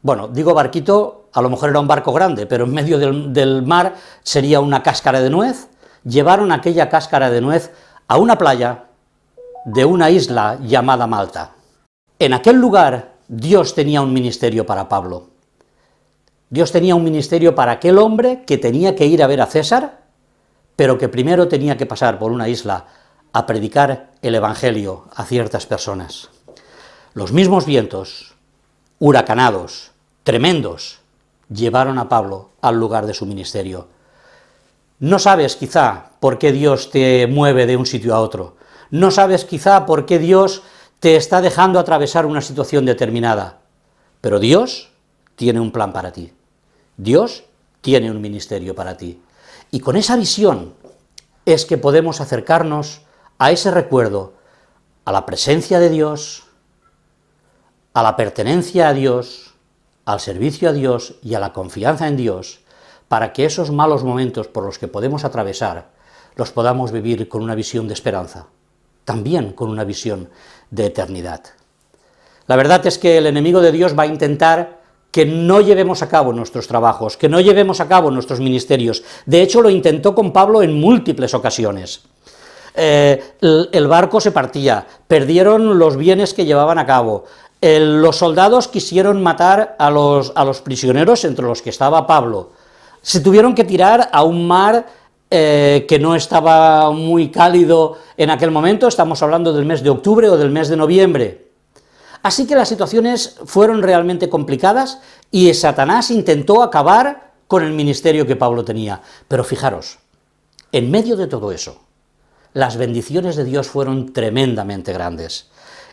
Bueno, digo barquito, a lo mejor era un barco grande, pero en medio del mar sería una cáscara de nuez. Llevaron aquella cáscara de nuez a una playa de una isla llamada Malta. En aquel lugar Dios tenía un ministerio para Pablo. Dios tenía un ministerio para aquel hombre que tenía que ir a ver a César, pero que primero tenía que pasar por una isla a predicar el Evangelio a ciertas personas. Los mismos vientos, huracanados, tremendos, llevaron a Pablo al lugar de su ministerio. No sabes quizá por qué Dios te mueve de un sitio a otro. No sabes quizá por qué Dios te está dejando atravesar una situación determinada. Pero Dios tiene un plan para ti. Dios tiene un ministerio para ti. Y con esa visión es que podemos acercarnos a ese recuerdo, a la presencia de Dios, a la pertenencia a Dios, al servicio a Dios y a la confianza en Dios, para que esos malos momentos por los que podemos atravesar los podamos vivir con una visión de esperanza, también con una visión de eternidad. La verdad es que el enemigo de Dios va a intentar que no llevemos a cabo nuestros trabajos, que no llevemos a cabo nuestros ministerios. De hecho, lo intentó con Pablo en múltiples ocasiones. El barco se partía, perdieron los bienes que llevaban a cabo. Los soldados quisieron matar a los prisioneros, entre los que estaba Pablo. Se tuvieron que tirar a un mar que no estaba muy cálido en aquel momento, estamos hablando del mes de octubre o del mes de noviembre. Así que las situaciones fueron realmente complicadas y Satanás intentó acabar con el ministerio que Pablo tenía. Pero fijaros, en medio de todo eso, las bendiciones de Dios fueron tremendamente grandes.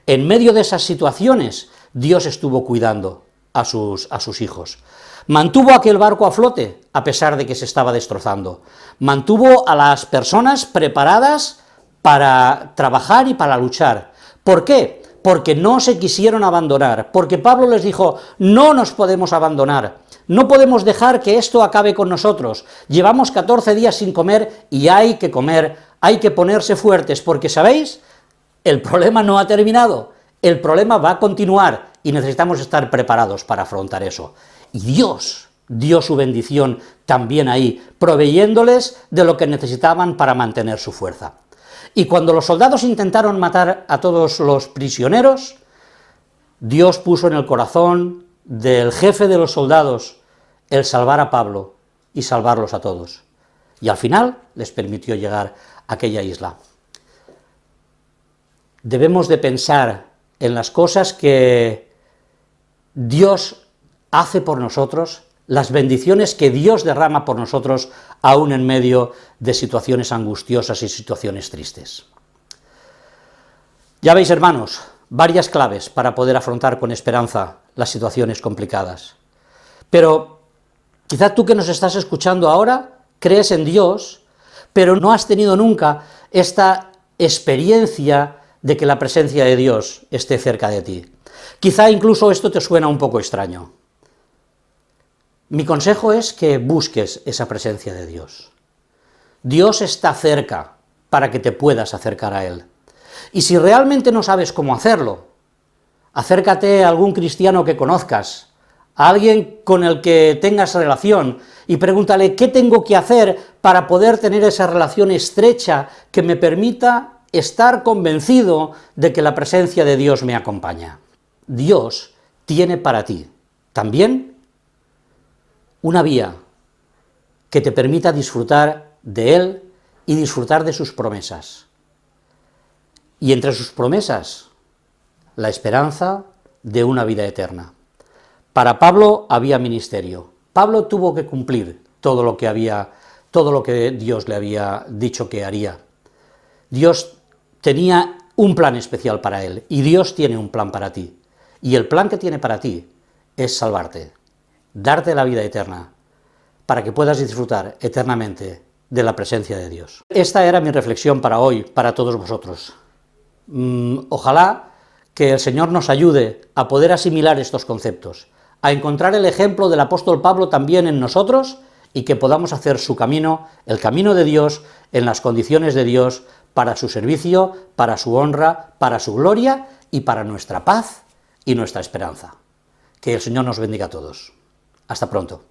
En medio de esas situaciones, Dios estuvo cuidando a sus hijos. Mantuvo aquel barco a flote, a pesar de que se estaba destrozando. Mantuvo a las personas preparadas para trabajar y para luchar. ¿Por qué? Porque no se quisieron abandonar, porque Pablo les dijo, no nos podemos abandonar, no podemos dejar que esto acabe con nosotros. Llevamos 14 días sin comer y hay que comer, hay que ponerse fuertes, porque, ¿sabéis? El problema no ha terminado, el problema va a continuar y necesitamos estar preparados para afrontar eso. Y Dios dio su bendición también ahí, proveyéndoles de lo que necesitaban para mantener su fuerza. Y cuando los soldados intentaron matar a todos los prisioneros, Dios puso en el corazón del jefe de los soldados el salvar a Pablo y salvarlos a todos. Y al final les permitió llegar a aquella isla. Debemos de pensar en las cosas que Dios hace por nosotros, las bendiciones que Dios derrama por nosotros, aún en medio de situaciones angustiosas y situaciones tristes. Ya veis, hermanos, varias claves para poder afrontar con esperanza las situaciones complicadas. Pero quizá tú que nos estás escuchando ahora, crees en Dios, pero no has tenido nunca esta experiencia de que la presencia de Dios esté cerca de ti. Quizá incluso esto te suena un poco extraño. Mi consejo es que busques esa presencia de Dios. Dios está cerca para que te puedas acercar a Él. Y si realmente no sabes cómo hacerlo, acércate a algún cristiano que conozcas, a alguien con el que tengas relación, y pregúntale qué tengo que hacer para poder tener esa relación estrecha que me permita estar convencido de que la presencia de Dios me acompaña. Dios tiene para ti también una vía que te permita disfrutar de Él y disfrutar de sus promesas. Y entre sus promesas, la esperanza de una vida eterna. Para Pablo había ministerio. Pablo tuvo que cumplir todo lo que Dios le había dicho que haría. Dios tenía un plan especial para él, y Dios tiene un plan para ti. Y el plan que tiene para ti es salvarte, darte la vida eterna, para que puedas disfrutar eternamente de la presencia de Dios. Esta era mi reflexión para hoy, para todos vosotros. Ojalá que el Señor nos ayude a poder asimilar estos conceptos, a encontrar el ejemplo del apóstol Pablo también en nosotros, y que podamos hacer su camino, el camino de Dios, en las condiciones de Dios, para su servicio, para su honra, para su gloria y para nuestra paz y nuestra esperanza. Que el Señor nos bendiga a todos. Hasta pronto.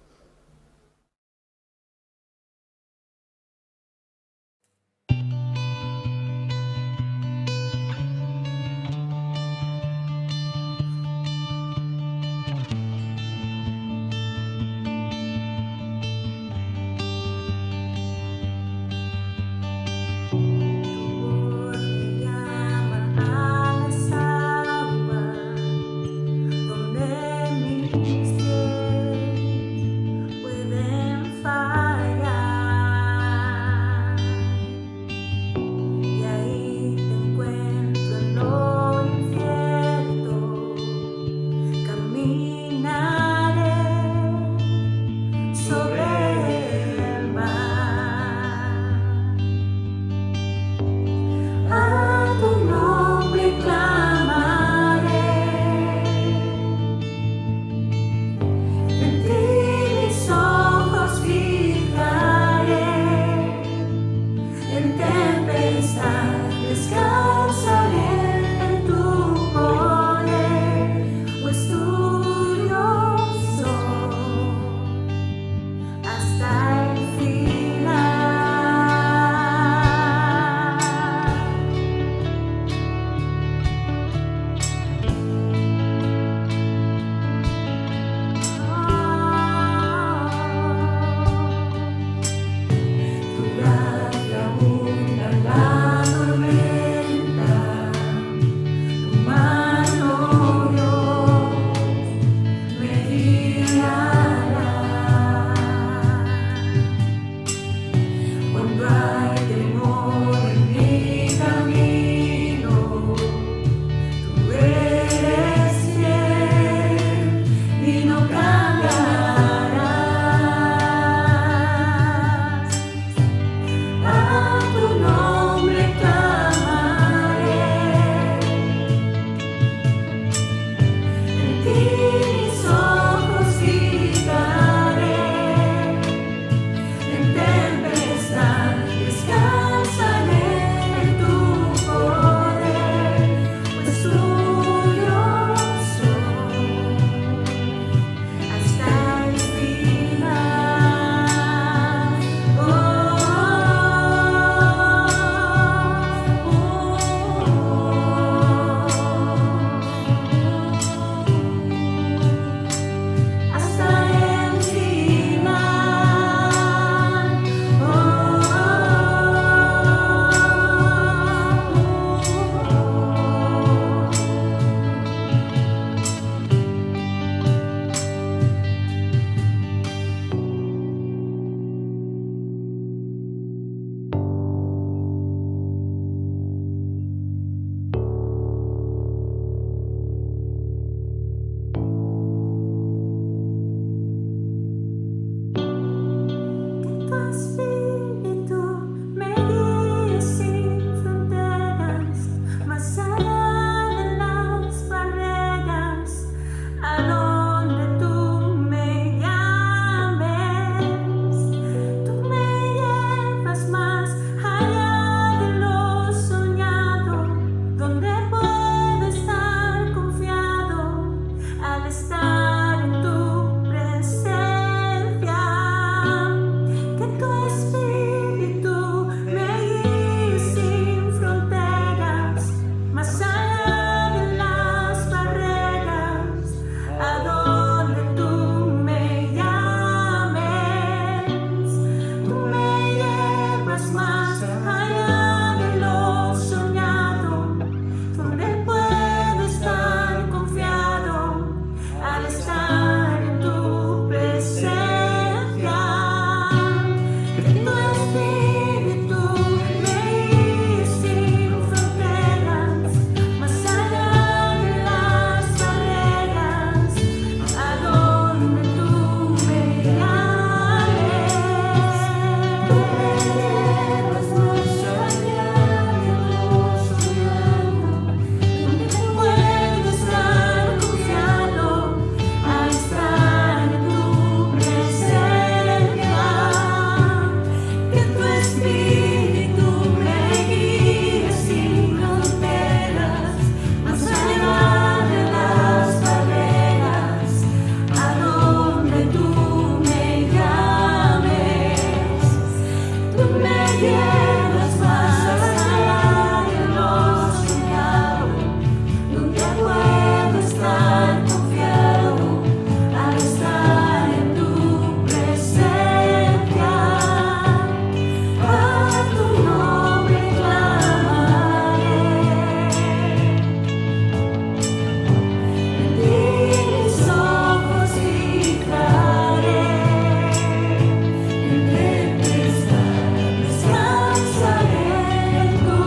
tierras más allá de lo soñado, donde puedo estar confiado al estar en tu presencia. A tu nombre clamaré, en mis ojos fijaré, en tempestad descansaré en tu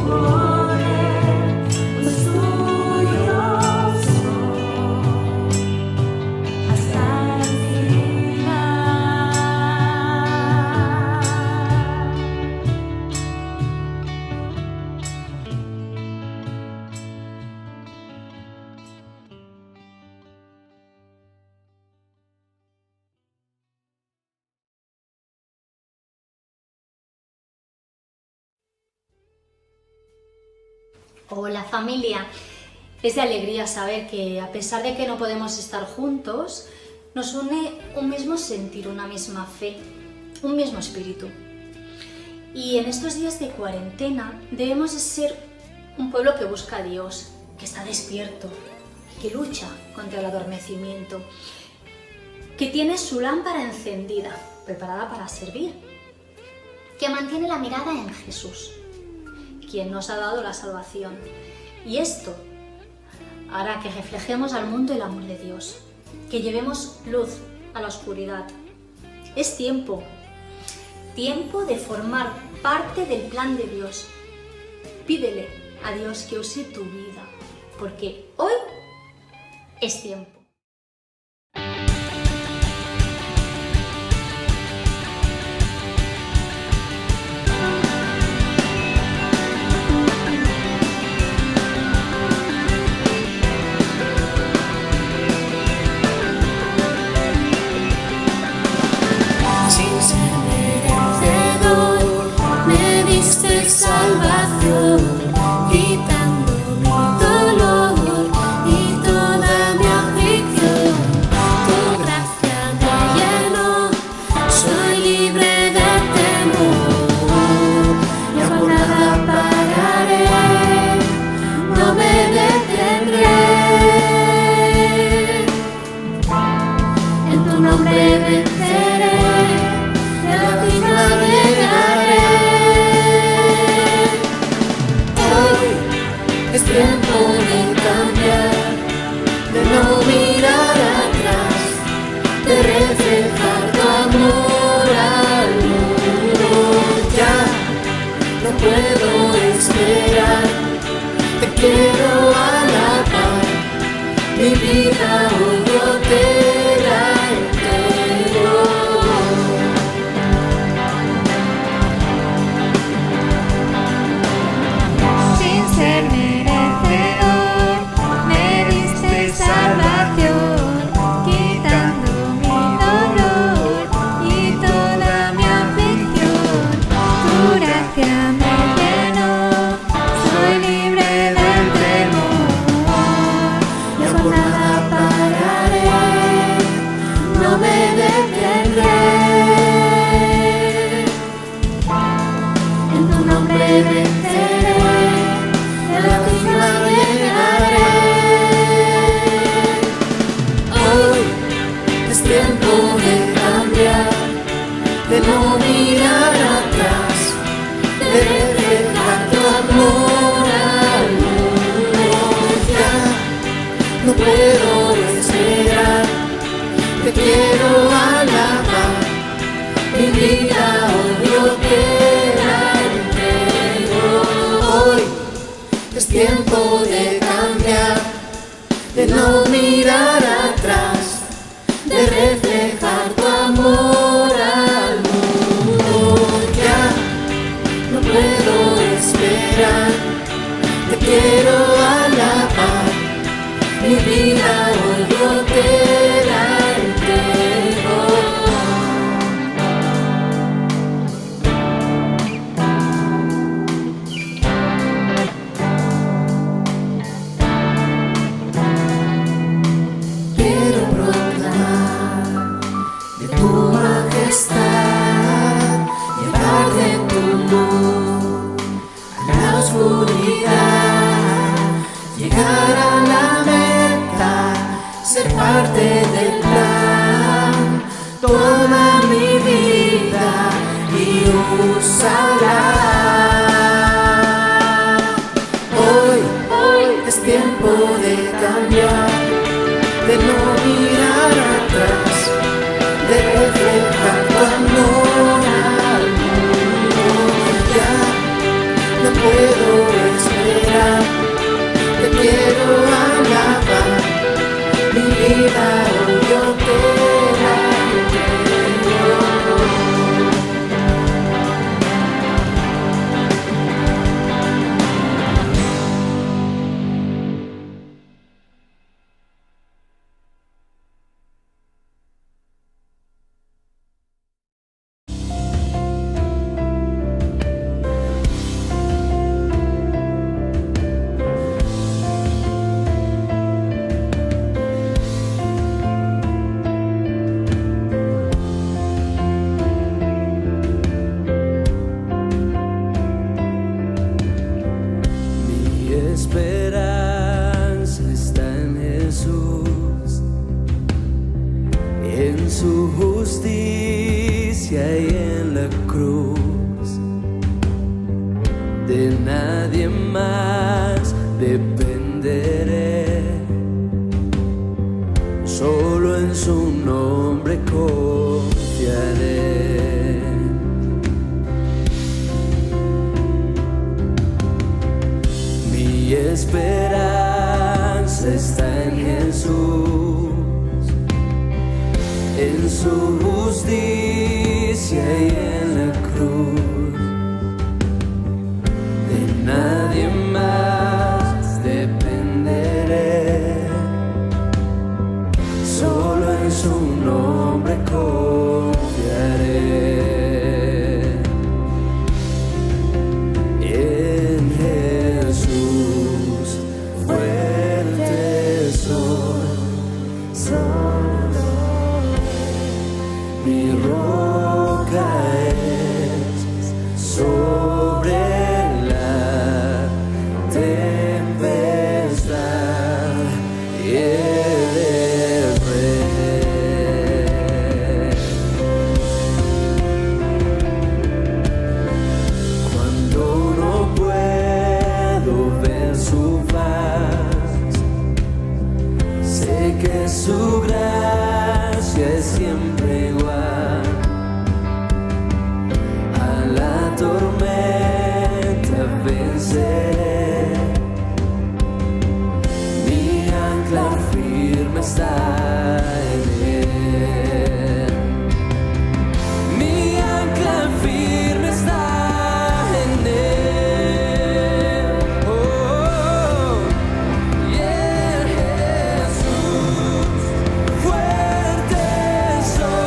poder, pues tuyo soy hasta el final. Hola familia, es de alegría saber que a pesar de que no podemos estar juntos, nos une un mismo sentir, una misma fe, un mismo espíritu. Y en estos días de cuarentena debemos de ser un pueblo que busca a Dios, que está despierto, que lucha contra el adormecimiento, que tiene su lámpara encendida, preparada para servir, que mantiene la mirada en Jesús, quien nos ha dado la salvación. Y esto hará que reflejemos al mundo el amor de Dios, que llevemos luz a la oscuridad. Es tiempo de formar parte del plan de Dios. Pídele a Dios que use tu vida, porque hoy es tiempo. Sin ser merecedor, me diste salvación, quitando mi dolor y toda mi aflicción. luz, en la oscuridad, llegar a la meta, ser parte del plan. Toma mi vida y úsala. Hoy es tiempo de cambiar, de no mirar atrás, de reflejar tu amor al mundo. Ya no puedo esperar, te quiero alabar, mi vida hoy yo te la entrego. Esperanza está en Jesús, en su justicia y en la cruz. De nadie más dependeré, solo en su nombre confiaré. Mi esperanza está en Jesús, en su justicia y en la cruz. De nadie más dependeré, solo en su nombre confiaré. En Jesús fuerte soy, solo mi roca es sobre la tempestad y Él es Rey. Cuando no puedo ver su faz, sé que su gracia es siempre igual. A la tormenta venceré, mi ancla firme está en Él. Mi ancla firme está en Él. Oh, y en Jesús fuerte soy.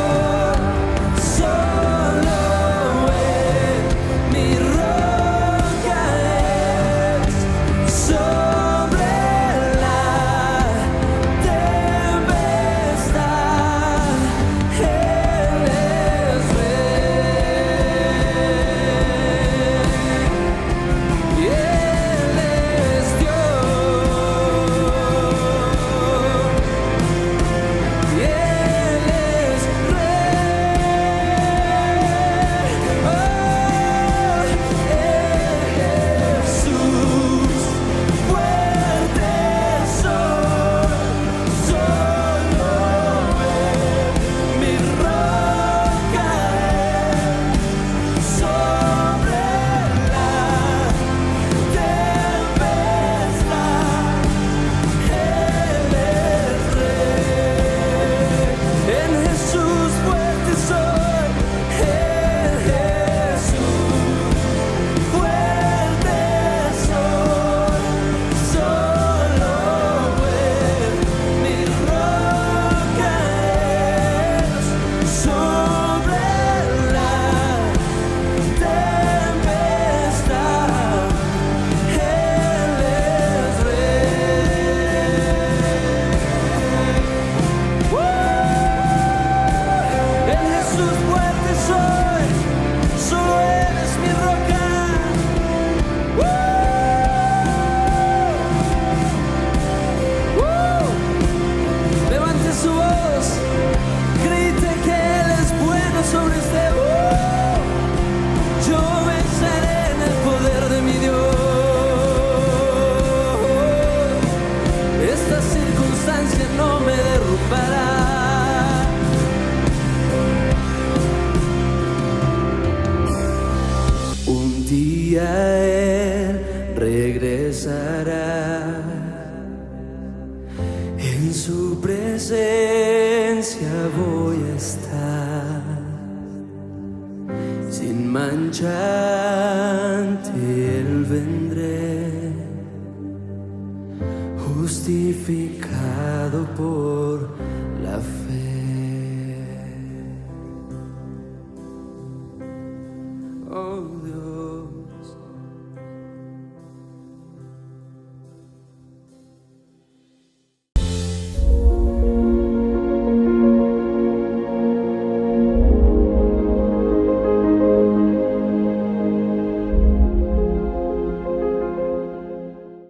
día Él regresará. En su presencia voy a estar, sin mancha ante Él vendré, justificado por